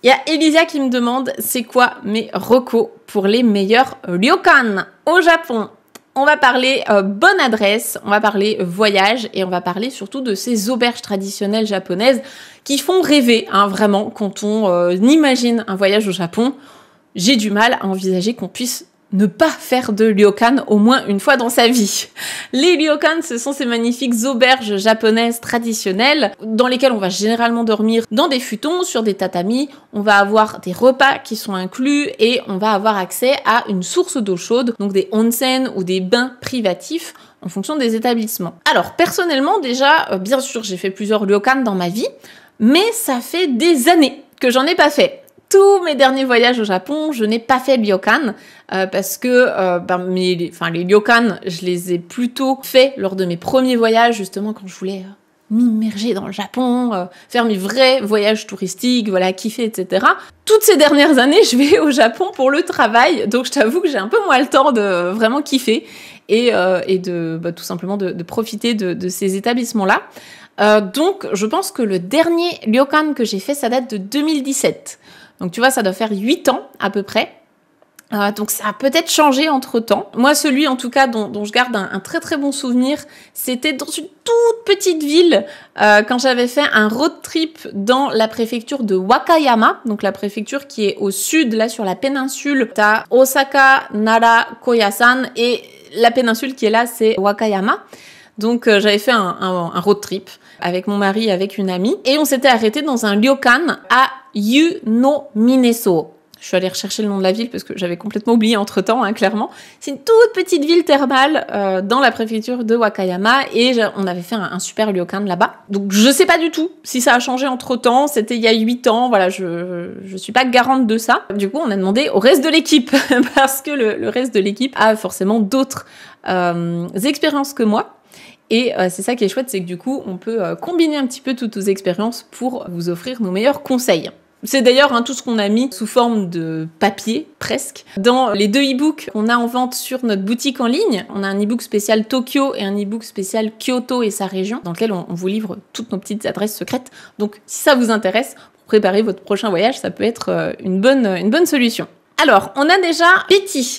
Il y a Elisa qui me demande c'est quoi mes recos pour les meilleurs ryokan au Japon. On va parler bonne adresse, on va parler voyage et on va parler surtout de ces auberges traditionnelles japonaises qui font rêver, hein, vraiment, quand on imagine un voyage au Japon. J'ai du mal à envisager qu'on puisse ne pas faire de ryokan au moins une fois dans sa vie. Les ryokan, ce sont ces magnifiques auberges japonaises traditionnelles dans lesquelles on va généralement dormir dans des futons, sur des tatamis. On va avoir des repas qui sont inclus et on va avoir accès à une source d'eau chaude, donc des onsen ou des bains privatifs en fonction des établissements. Alors personnellement déjà, bien sûr j'ai fait plusieurs ryokan dans ma vie, mais ça fait des années que j'en ai pas fait. Tous mes derniers voyages au Japon, je n'ai pas fait de ryokan parce que les ryokan, je les ai plutôt faits lors de mes premiers voyages, justement quand je voulais m'immerger dans le Japon, faire mes vrais voyages touristiques, voilà, kiffer, etc. Toutes ces dernières années, je vais au Japon pour le travail, donc je t'avoue que j'ai un peu moins le temps de vraiment kiffer et de tout simplement de profiter de ces établissements-là. Donc je pense que le dernier ryokan que j'ai fait, ça date de 2017. Donc tu vois, ça doit faire 8 ans à peu près. Donc ça a peut-être changé entre-temps. Moi, celui en tout cas dont je garde un très très bon souvenir, c'était dans une toute petite ville quand j'avais fait un road trip dans la préfecture de Wakayama, donc la préfecture qui est au sud, là sur la péninsule. T'as Osaka, Nara, Koyasan et la péninsule qui est là, c'est Wakayama. Donc j'avais fait un road trip avec mon mari, avec une amie, et on s'était arrêté dans un ryokan à Yunomineso. Je suis allée rechercher le nom de la ville parce que j'avais complètement oublié entre-temps, hein, clairement. C'est une toute petite ville thermale dans la préfecture de Wakayama et on avait fait un super ryokan là-bas. Donc je sais pas du tout si ça a changé entre-temps, c'était il y a 8 ans, voilà, je suis pas garante de ça. Du coup, on a demandé au reste de l'équipe parce que le reste de l'équipe a forcément d'autres expériences que moi. Et c'est ça qui est chouette, c'est que du coup, on peut combiner un petit peu toutes nos expériences pour vous offrir nos meilleurs conseils. C'est d'ailleurs tout ce qu'on a mis sous forme de papier, presque, dans les 2 e-books qu'on a en vente sur notre boutique en ligne. On a un e-book spécial Tokyo et un e-book spécial Kyoto et sa région, dans lequel on vous livre toutes nos petites adresses secrètes. Donc, si ça vous intéresse, pour préparer votre prochain voyage, ça peut être une bonne solution. Alors, on a déjà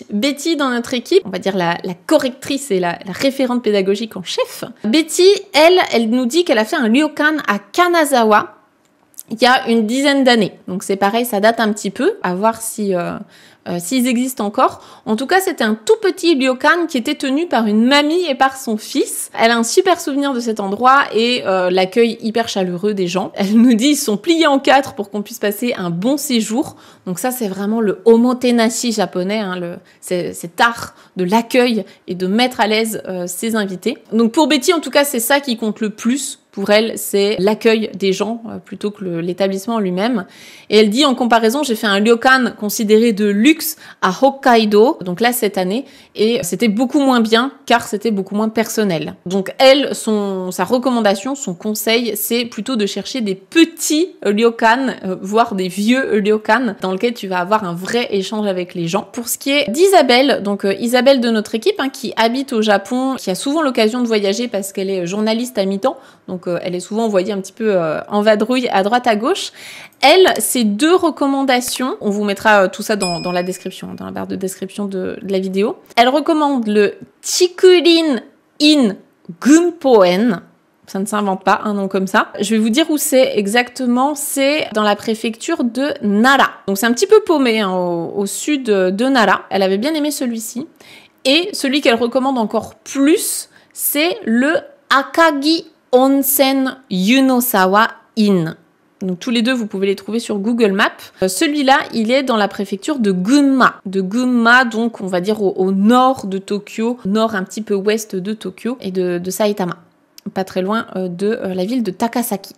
Betty dans notre équipe, on va dire la correctrice et la référente pédagogique en chef. Betty, elle nous dit qu'elle a fait un ryokan à Kanazawa il y a une dizaine d'années. Donc c'est pareil, ça date un petit peu, à voir s'ils existent encore. En tout cas, c'était un tout petit ryokan qui était tenu par une mamie et par son fils. Elle a un super souvenir de cet endroit et l'accueil hyper chaleureux des gens. Elle nous dit ils sont pliés en 4 pour qu'on puisse passer un bon séjour. Donc ça, c'est vraiment le omotenashi japonais, hein, cet art de l'accueil et de mettre à l'aise ses invités. Donc pour Betty, en tout cas, c'est ça qui compte le plus. Pour elle, c'est l'accueil des gens plutôt que l'établissement lui-même. Et elle dit, en comparaison, j'ai fait un ryokan considéré de luxe à Hokkaido, donc là cette année, et c'était beaucoup moins bien car c'était beaucoup moins personnel. Donc elle, sa recommandation, son conseil, c'est plutôt de chercher des petits ryokan, voire des vieux ryokan, dans lesquels tu vas avoir un vrai échange avec les gens. Pour ce qui est d'Isabelle, donc Isabelle de notre équipe, qui habite au Japon, qui a souvent l'occasion de voyager parce qu'elle est journaliste à mi-temps, donc elle est souvent envoyée un petit peu en vadrouille à droite à gauche. Elle, ses 2 recommandations, on vous mettra tout ça dans la description, dans la barre de description de la vidéo. Elle recommande le Chikurin in Gunpoen. Ça ne s'invente pas, un nom comme ça. Je vais vous dire où c'est exactement. C'est dans la préfecture de Nara. Donc c'est un petit peu paumé au sud de Nara. Elle avait bien aimé celui-ci. Et celui qu'elle recommande encore plus, c'est le Akagi Onsen Yunosawa Inn. Donc tous les 2, vous pouvez les trouver sur Google Maps. Celui-là, il est dans la préfecture de Gunma. De Gunma, donc on va dire au nord de Tokyo, nord un petit peu ouest de Tokyo et de Saitama. Pas très loin de la ville de Takasaki.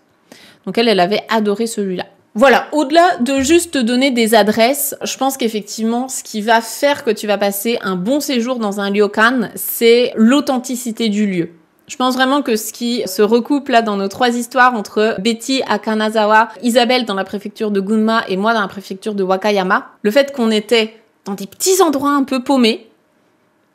Donc elle avait adoré celui-là. Voilà, au-delà de juste te donner des adresses, je pense qu'effectivement, ce qui va faire que tu vas passer un bon séjour dans un ryokan, c'est l'authenticité du lieu. Je pense vraiment que ce qui se recoupe là dans nos 3 histoires entre Betty à Kanazawa, Isabelle dans la préfecture de Gunma et moi dans la préfecture de Wakayama, le fait qu'on était dans des petits endroits un peu paumés,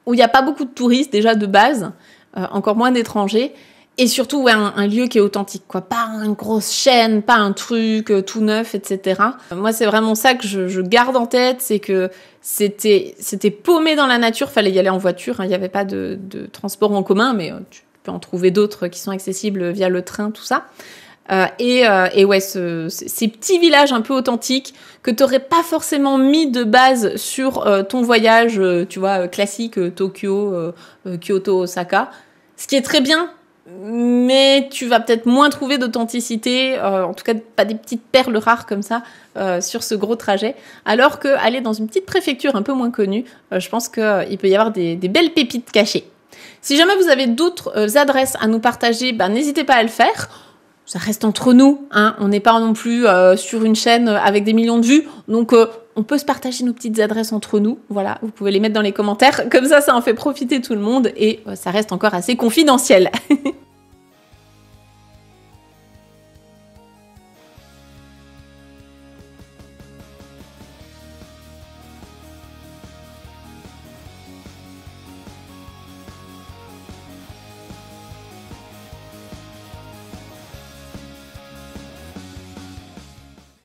où il n'y a pas beaucoup de touristes déjà de base, encore moins d'étrangers, Et surtout, ouais, un lieu qui est authentique, quoi. Pas une grosse chaîne, pas un truc tout neuf, etc. Moi, c'est vraiment ça que je garde en tête, c'est que c'était paumé dans la nature, fallait y aller en voiture, hein. Il n'y avait pas de transport en commun, mais tu peux en trouver d'autres qui sont accessibles via le train, tout ça. Et ouais, ces petits villages un peu authentiques que t'aurais pas forcément mis de base sur ton voyage, tu vois, classique, Tokyo, Kyoto, Osaka. Ce qui est très bien, mais tu vas peut-être moins trouver d'authenticité, en tout cas pas des petites perles rares comme ça sur ce gros trajet. Alors que aller dans une petite préfecture un peu moins connue, je pense qu'il peut y avoir des belles pépites cachées. Si jamais vous avez d'autres adresses à nous partager, n'hésitez pas à le faire. Ça reste entre nous, hein. On n'est pas non plus sur une chaîne avec des millions de vues, donc on peut se partager nos petites adresses entre nous. Voilà, vous pouvez les mettre dans les commentaires, comme ça en fait profiter tout le monde et ça reste encore assez confidentiel.